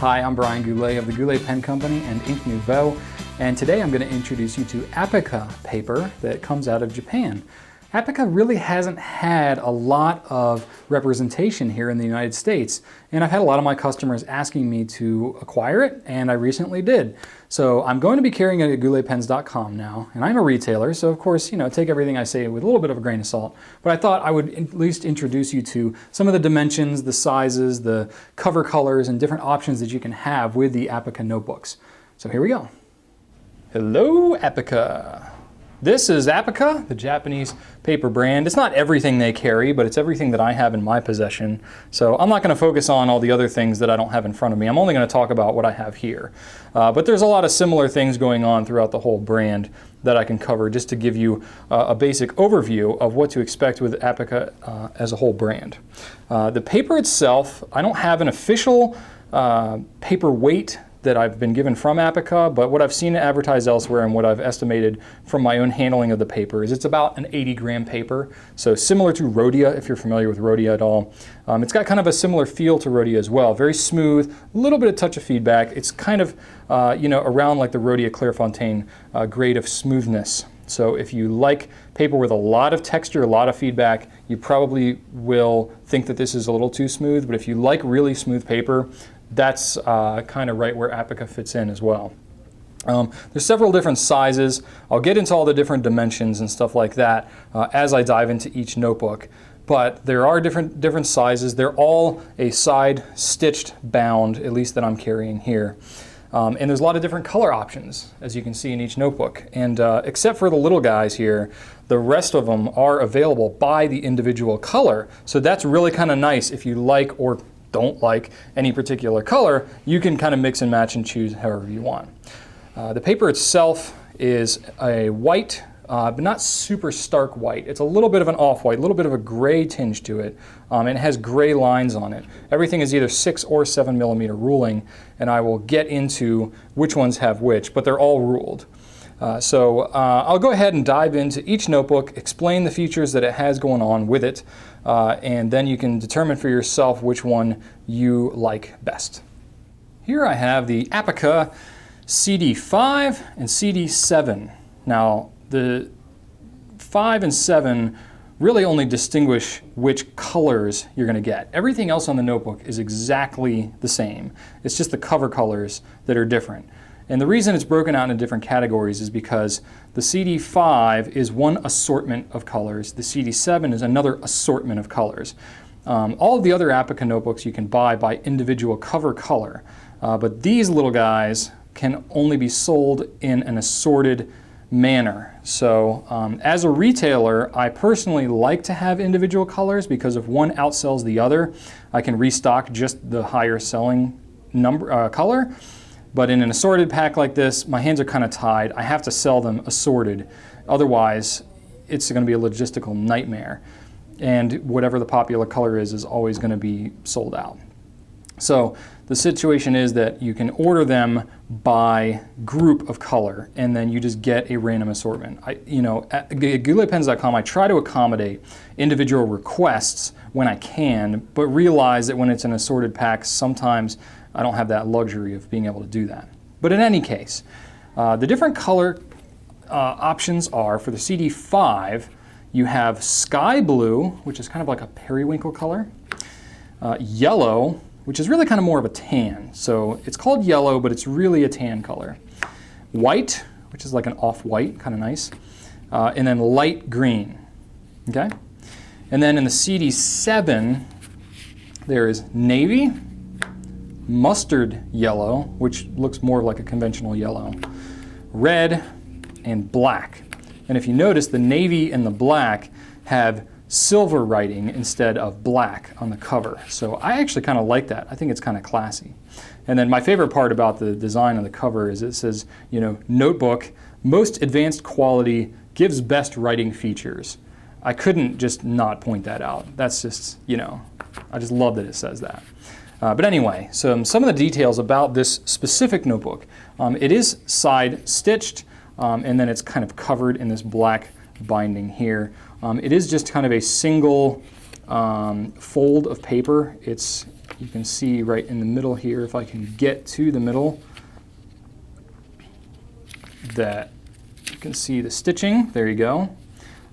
Hi, I'm Brian Goulet of the Goulet Pen Company and Ink Nouveau, and today I'm going to introduce you to Apica paper that comes out of Japan. Apica really hasn't had a lot of representation here in the United States, and I've had a lot of my customers asking me to acquire it, and I recently did. So I'm going to be carrying it at gouletpens.com now, and I'm a retailer, so of course, take everything I say with a little bit of a grain of salt. But I thought I would at least introduce you to some of the dimensions, the sizes, the cover colors, and different options that you can have with the Apica notebooks. So here we go. Hello, Apica. This is Apica, the Japanese paper brand. It's not everything they carry, but it's everything that I have in my possession. So I'm not going to focus on all the other things that I don't have in front of me. I'm only going to talk about what I have here. But there's a lot of similar things going on throughout the whole brand that I can cover just to give you a basic overview of what to expect with Apica as a whole brand. The paper itself, I don't have an official paper weight that I've been given from Apica, but what I've seen advertised elsewhere and what I've estimated from my own handling of the paper is it's about an 80-gram paper. So similar to Rhodia, if you're familiar with Rhodia at all. It's got kind of a similar feel to Rhodia as well. Very smooth, a little bit of touch of feedback. It's kind of, around like the Rhodia Clairefontaine grade of smoothness. So if you like paper with a lot of texture, a lot of feedback, you probably will think that this is a little too smooth, but if you like really smooth paper, that's kind of right where Apica fits in as well. There's several different sizes. I'll get into all the different dimensions and stuff like that as I dive into each notebook. But there are different sizes. They're all a side stitched bound, at least that I'm carrying here. And there's a lot of different color options, as you can see in each notebook. And except for the little guys here, the rest of them are available by the individual color. So that's really kind of nice if you like or don't like any particular color, you can kind of mix and match and choose however you want. The paper itself is a white, but not super stark white. It's a little bit of an off-white, a little bit of a gray tinge to it, and it has gray lines on it. Everything is either 6 or 7 millimeter ruling, and I will get into which ones have which, but they're all ruled. I'll go ahead and dive into each notebook, explain the features that it has going on with it, and then you can determine for yourself which one you like best. Here I have the Apica CD5 and CD7. Now, the 5 and 7 really only distinguish which colors you're going to get. Everything else on the notebook is exactly the same. It's just the cover colors that are different. And the reason it's broken out into different categories is because the CD5 is one assortment of colors, the CD7 is another assortment of colors. All of the other Apica notebooks you can buy by individual cover color, but these little guys can only be sold in an assorted manner. So as a retailer, I personally like to have individual colors because if one outsells the other, I can restock just the higher selling color. But in an assorted pack like this, my hands are kind of tied. I have to sell them assorted. Otherwise, it's going to be a logistical nightmare. And whatever the popular color is always going to be sold out. So the situation is that you can order them by group of color, and then you just get a random assortment. At gouletpens.com, I try to accommodate individual requests when I can, but realize that when it's an assorted pack, sometimes I don't have that luxury of being able to do that. But in any case, the different color options are, for the CD5, you have sky blue, which is kind of like a periwinkle color, yellow, which is really kind of more of a tan. So it's called yellow, but it's really a tan color. White, which is like an off-white, kind of nice, and then light green, okay? And then in the CD7, there is navy, mustard yellow, which looks more like a conventional yellow, red, and black. And if you notice, the navy and the black have silver writing instead of black on the cover. So I actually kind of like that. I think it's kind of classy. And then my favorite part about the design on the cover is it says, notebook, most advanced quality, gives best writing features. I couldn't just not point that out. That's just, I just love that it says that. But anyway, so some of the details about this specific notebook. It is side stitched, and then it's kind of covered in this black binding here. It is just kind of a single fold of paper. It's You can see right in the middle here, if I can get to the middle, that you can see the stitching. There you go.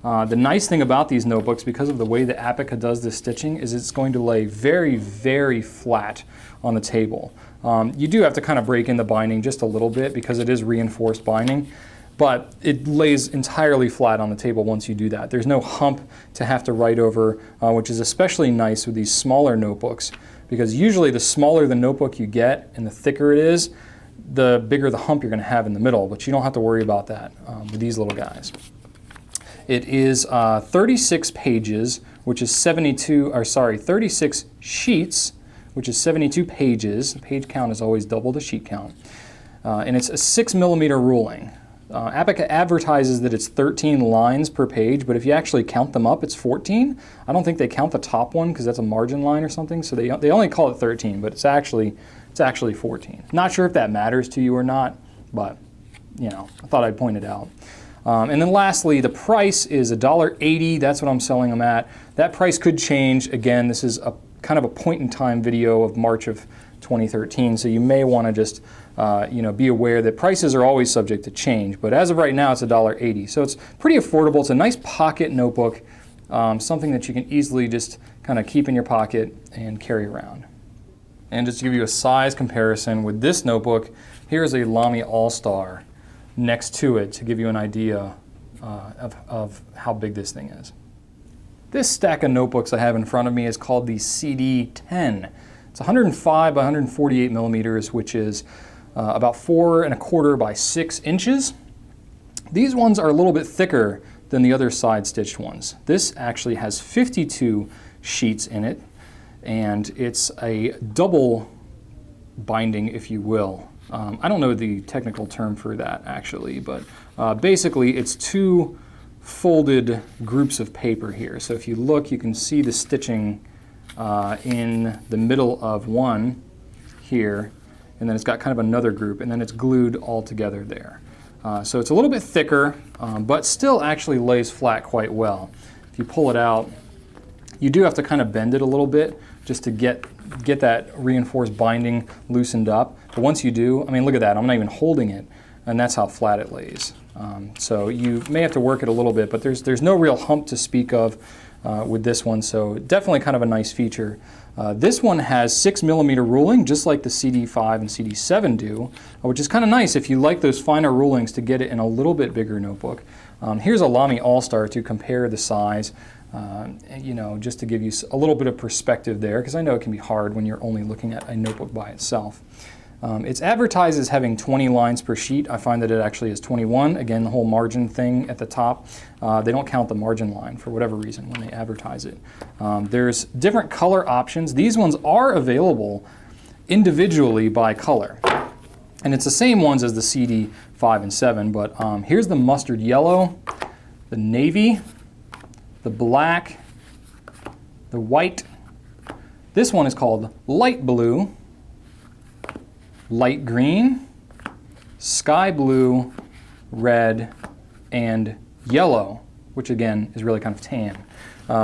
The nice thing about these notebooks, because of the way that Apica does this stitching, is it's going to lay very, very flat on the table. You do have to kind of break in the binding just a little bit because it is reinforced binding, but it lays entirely flat on the table once you do that. There's no hump to have to write over, which is especially nice with these smaller notebooks, because usually the smaller the notebook you get and the thicker it is, the bigger the hump you're going to have in the middle, but you don't have to worry about that with these little guys. It is 36 pages, which is 36 sheets, which is 72 pages. The page count is always double the sheet count. And it's a 6mm ruling. Apica advertises that it's 13 lines per page, but if you actually count them up, it's 14. I don't think they count the top one because that's a margin line or something, so they only call it 13, but it's actually 14. Not sure if that matters to you or not, but you know, I thought I'd point it out. And then lastly, the price is $1.80. That's what I'm selling them at. That price could change. Again, this is a kind of a point-in-time video of March of 2013, so you may want to just be aware that prices are always subject to change. But as of right now, it's $1.80. So it's pretty affordable. It's a nice pocket notebook, something that you can easily just kind of keep in your pocket and carry around. And just to give you a size comparison with this notebook, here's a Lamy All-Star next to it to give you an idea of how big this thing is. This stack of notebooks I have in front of me is called the CD10. It's 105 by 148 millimeters, which is about 4 1/4 by 6 inches. These ones are a little bit thicker than the other side stitched ones. This actually has 52 sheets in it, and it's a double binding, if you will. I don't know the technical term for that actually, but basically it's two folded groups of paper here. So if you look, you can see the stitching in the middle of one here, and then it's got kind of another group, and then it's glued all together there. So it's a little bit thicker, but still actually lays flat quite well. If you pull it out, you do have to kind of bend it a little bit just to get that reinforced binding loosened up. But once you do, I mean, look at that, I'm not even holding it, and that's how flat it lays. So you may have to work it a little bit, but there's no real hump to speak of with this one, so definitely kind of a nice feature. This one has 6mm ruling, just like the CD5 and CD7 do, which is kind of nice if you like those finer rulings to get it in a little bit bigger notebook. Here's a Lamy All-Star to compare the size, just to give you a little bit of perspective there, because I know it can be hard when you're only looking at a notebook by itself. It's advertised as having 20 lines per sheet. I find that it actually is 21. Again, the whole margin thing at the top, they don't count the margin line for whatever reason when they advertise it. There's different color options. These ones are available individually by color. And it's the same ones as the CD5 and 7, but here's the mustard yellow, the navy, the black, the white. This one is called light blue, light green, sky blue, red, and yellow, which again is really kind of tan.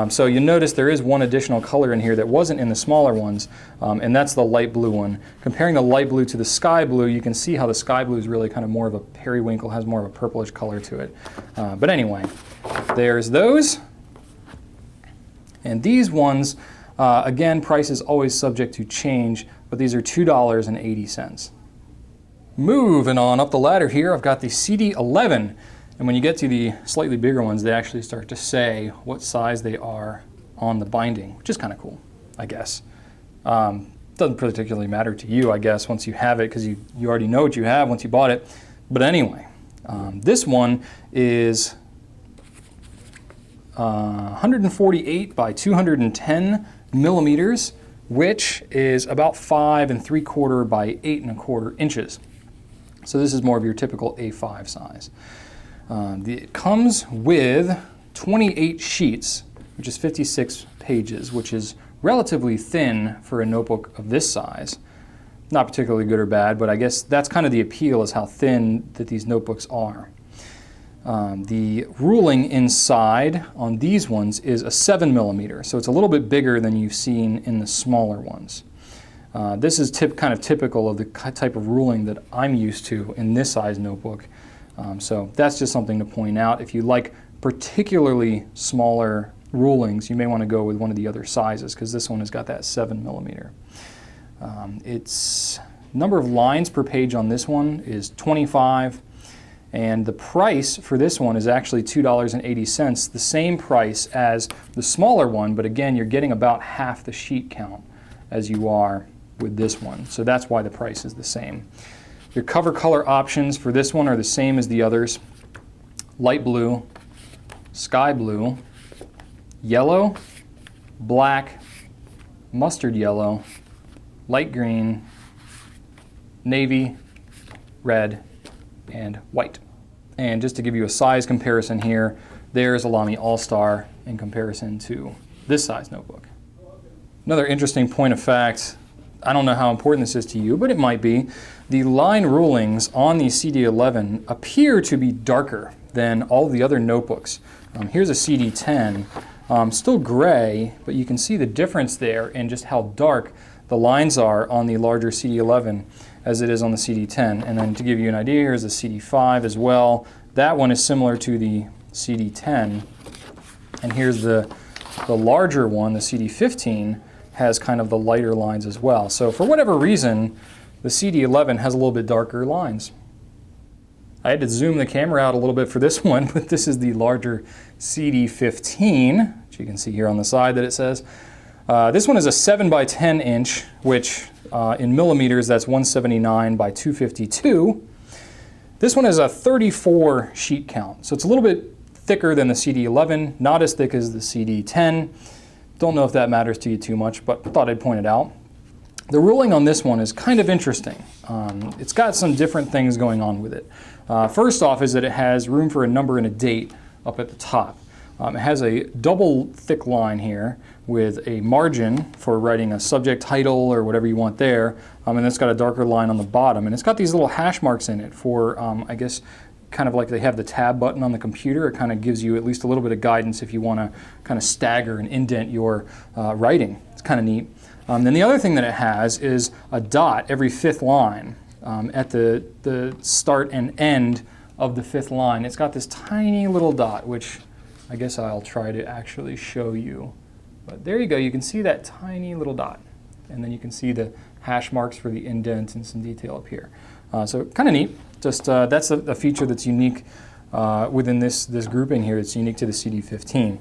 So you notice there is one additional color in here that wasn't in the smaller ones, and that's the light blue one. Comparing the light blue to the sky blue, you can see how the sky blue is really kind of more of a periwinkle, has more of a purplish color to it. But anyway, there's those. And these ones, again, price is always subject to change, but these are $2.80. Moving on up the ladder here, I've got the CD11. And when you get to the slightly bigger ones, they actually start to say what size they are on the binding, which is kind of cool, I guess. Doesn't particularly matter to you, I guess, once you have it, because you already know what you have once you bought it. But anyway, this one is 148 by 210 millimeters, which is about 5 3/4 by 8 1/4 inches. So this is more of your typical A5 size. It comes with 28 sheets, which is 56 pages, which is relatively thin for a notebook of this size. Not particularly good or bad, but I guess that's kind of the appeal, is how thin that these notebooks are. The ruling inside on these ones is a 7mm, so it's a little bit bigger than you've seen in the smaller ones. This is kind of typical of the type of ruling that I'm used to in this size notebook. So that's just something to point out. If you like particularly smaller rulings, you may want to go with one of the other sizes, because this one has got that 7mm. Its number of lines per page on this one is 25, and the price for this one is actually $2.80, the same price as the smaller one, but again, you're getting about half the sheet count as you are with this one, so that's why the price is the same. Your cover color options for this one are the same as the others: light blue, sky blue, yellow, black, mustard yellow, light green, navy, red, and white. And just to give you a size comparison here, there's a Lamy All-Star in comparison to this size notebook. Another interesting point of fact, I don't know how important this is to you, but it might be, the line rulings on the CD11 appear to be darker than all the other notebooks. Here's a CD10, still gray, but you can see the difference there in just how dark the lines are on the larger CD11 as it is on the CD10. And then to give you an idea, here's the CD5 as well. That one is similar to the CD10. And here's the larger one, the CD15, has kind of the lighter lines as well. So for whatever reason, the CD11 has a little bit darker lines. I had to zoom the camera out a little bit for this one, but this is the larger CD15, which you can see here on the side that it says. This one is a 7 by 10 inch, which in millimeters, that's 179 by 252. This one is a 34 sheet count, so it's a little bit thicker than the CD11, not as thick as the CD10. Don't know if that matters to you too much, but thought I'd point it out. The ruling on this one is kind of interesting. It's got some different things going on with it. First off is that it has room for a number and a date up at the top. It has a double thick line here with a margin for writing a subject title or whatever you want there, and it's got a darker line on the bottom, and it's got these little hash marks in it for, I guess, kind of like they have the tab button on the computer. It kind of gives you at least a little bit of guidance if you want to kind of stagger and indent your writing. It's kind of neat. Then the other thing that it has is a dot every fifth line at the start and end of the fifth line. It's got this tiny little dot, which I guess I'll try to actually show you. But there you go, you can see that tiny little dot. And then you can see the hash marks for the indent and some detail up here. So kind of neat. Just that's a feature that's unique within this grouping here. It's unique to the CD15.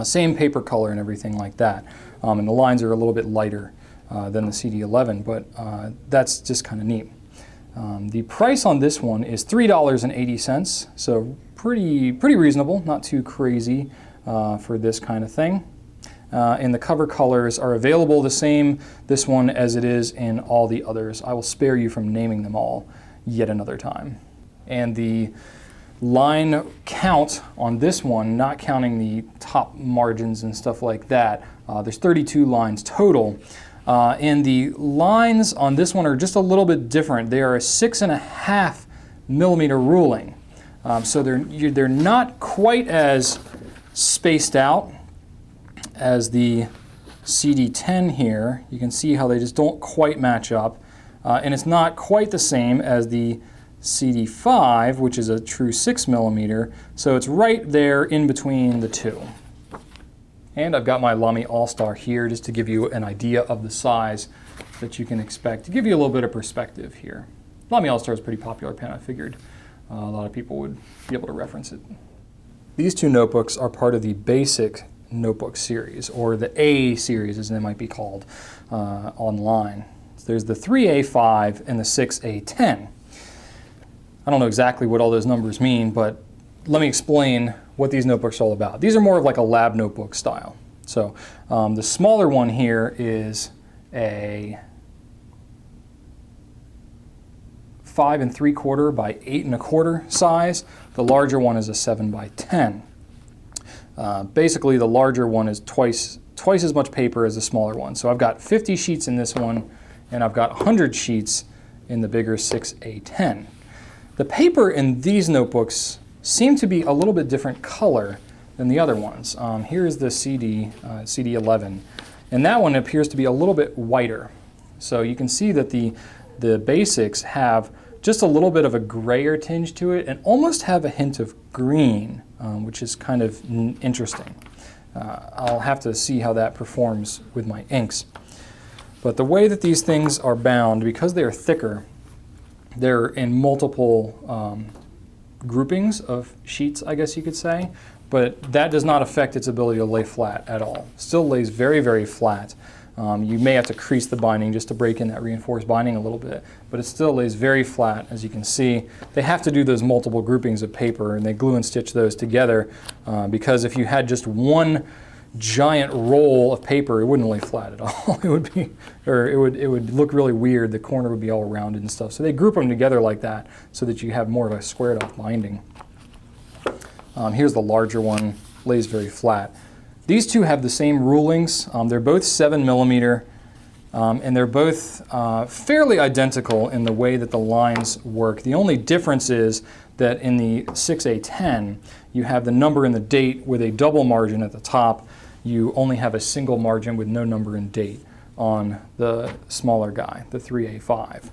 Same paper color and everything like that. And the lines are a little bit lighter than the CD11, but that's just kind of neat. The price on this one is $3.80, so pretty reasonable, not too crazy for this kind of thing. And the cover colors are available the same this one as it is in all the others. I will spare you from naming them all yet another time. And the line count on this one, not counting the top margins and stuff like that, there's 32 lines total. And the lines on this one are just a little bit different. They are a 6.5mm ruling. So they're not quite as spaced out as the CD10 here. You can see how they just don't quite match up. And it's not quite the same as the CD5, which is a true 6mm, so it's right there in between the two. And I've got my Lamy All-Star here just to give you an idea of the size that you can expect, to give you a little bit of perspective here. Lamy All-Star is a pretty popular pen. I figured a lot of people would be able to reference it. These two notebooks are part of the basic notebook series, or the A series as they might be called online. So there's the 3A5 and the 6A10. I don't know exactly what all those numbers mean, but let me explain what these notebooks are all about. These are more of like a lab notebook style. So the smaller one here is a 5 3/4 by 8 1/4 size. The larger one is a 7 by 10. Basically, the larger one is twice as much paper as the smaller one. So I've got 50 sheets in this one, and I've got 100 sheets in the bigger 6A10. The paper in these notebooks seem to be a little bit different color than the other ones. Here's the CD11, and that one appears to be a little bit whiter. So you can see that the basics have just a little bit of a grayer tinge to it and almost have a hint of green, which is kind of interesting. I'll have to see how that performs with my inks. But the way that these things are bound, because they are thicker, they're in multiple groupings of sheets, I guess you could say, but that does not affect its ability to lay flat at all. Still lays very, very flat. You may have to crease the binding just to break in that reinforced binding a little bit, but it still lays very flat, as you can see. They have to do those multiple groupings of paper, and they glue and stitch those together, because if you had just one giant roll of paper, it wouldn't lay flat at all. It would be, or it would look really weird. The corner would be all rounded and stuff. So they group them together like that so that you have more of a squared off binding. Here's the larger one, lays very flat. These two have the same rulings. They're both 7mm, and they're both fairly identical in the way that the lines work. The only difference is that in the 6A10, you have the number and the date with a double margin at the top. You only have a single margin with no number and date on the smaller guy, the 3A5.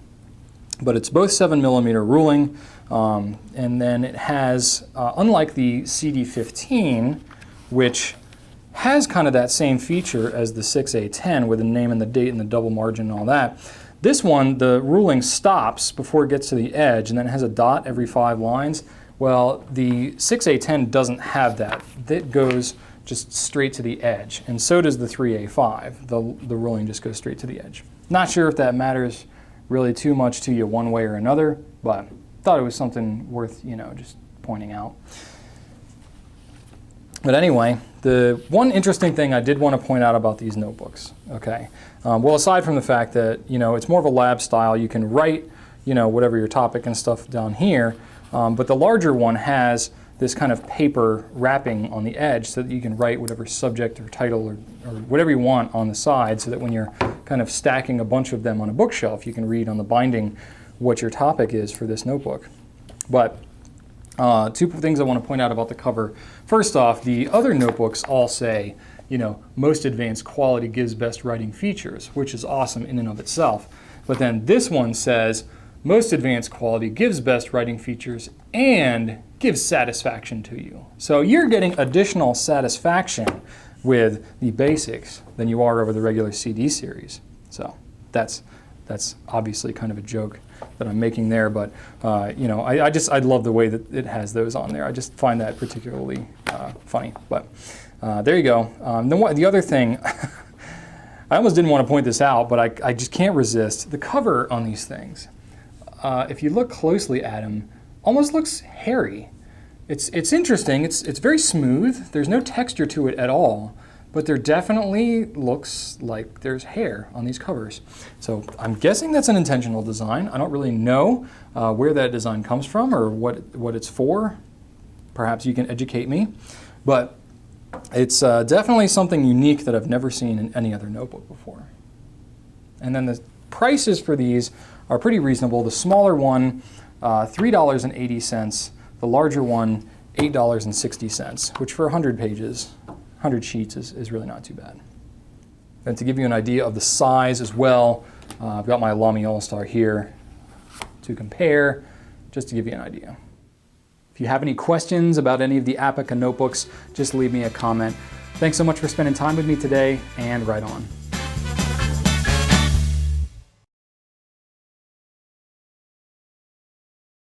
But it's both 7mm ruling, and then it has, unlike the CD15, which has kind of that same feature as the 6A10 with the name and the date and the double margin and all that. This one, the ruling stops before it gets to the edge and then it has a dot every 5 lines. Well, the 6A10 doesn't have that. It goes just straight to the edge, and so does the 3A5. The ruling just goes straight to the edge. Not sure if that matters really too much to you one way or another, but thought it was something worth, just pointing out. But anyway, the one interesting thing I did want to point out about these notebooks, okay? Well, aside from the fact that, it's more of a lab style, you can write, whatever your topic and stuff down here, but the larger one has this kind of paper wrapping on the edge so that you can write whatever subject or title or whatever you want on the side, so that when you're kind of stacking a bunch of them on a bookshelf, you can read on the binding what your topic is for this notebook. But two things I want to point out about the cover. First off, the other notebooks all say, most advanced quality gives best writing features, which is awesome in and of itself. But then this one says, most advanced quality gives best writing features and gives satisfaction to you. So you're getting additional satisfaction with the basics than you are over the regular CD series. So that's obviously kind of a joke that I'm making there, but I love the way that it has those on there. I just find that particularly funny. But there you go. The other thing, I almost didn't want to point this out, but I just can't resist. The cover on these things, if you look closely at them, almost looks hairy. It's interesting. It's very smooth. There's no texture to it at all, but there definitely looks like there's hair on these covers. So I'm guessing that's an intentional design. I don't really know where that design comes from or what it's for. Perhaps you can educate me. But it's definitely something unique that I've never seen in any other notebook before. And then the prices for these are pretty reasonable. The smaller one, $3.80. The larger one, $8.60, which for 100 pages, 100 sheets is really not too bad. And to give you an idea of the size as well, I've got my Lamy All-Star here to compare, just to give you an idea. If you have any questions about any of the Apica notebooks, just leave me a comment. Thanks so much for spending time with me today, and right on.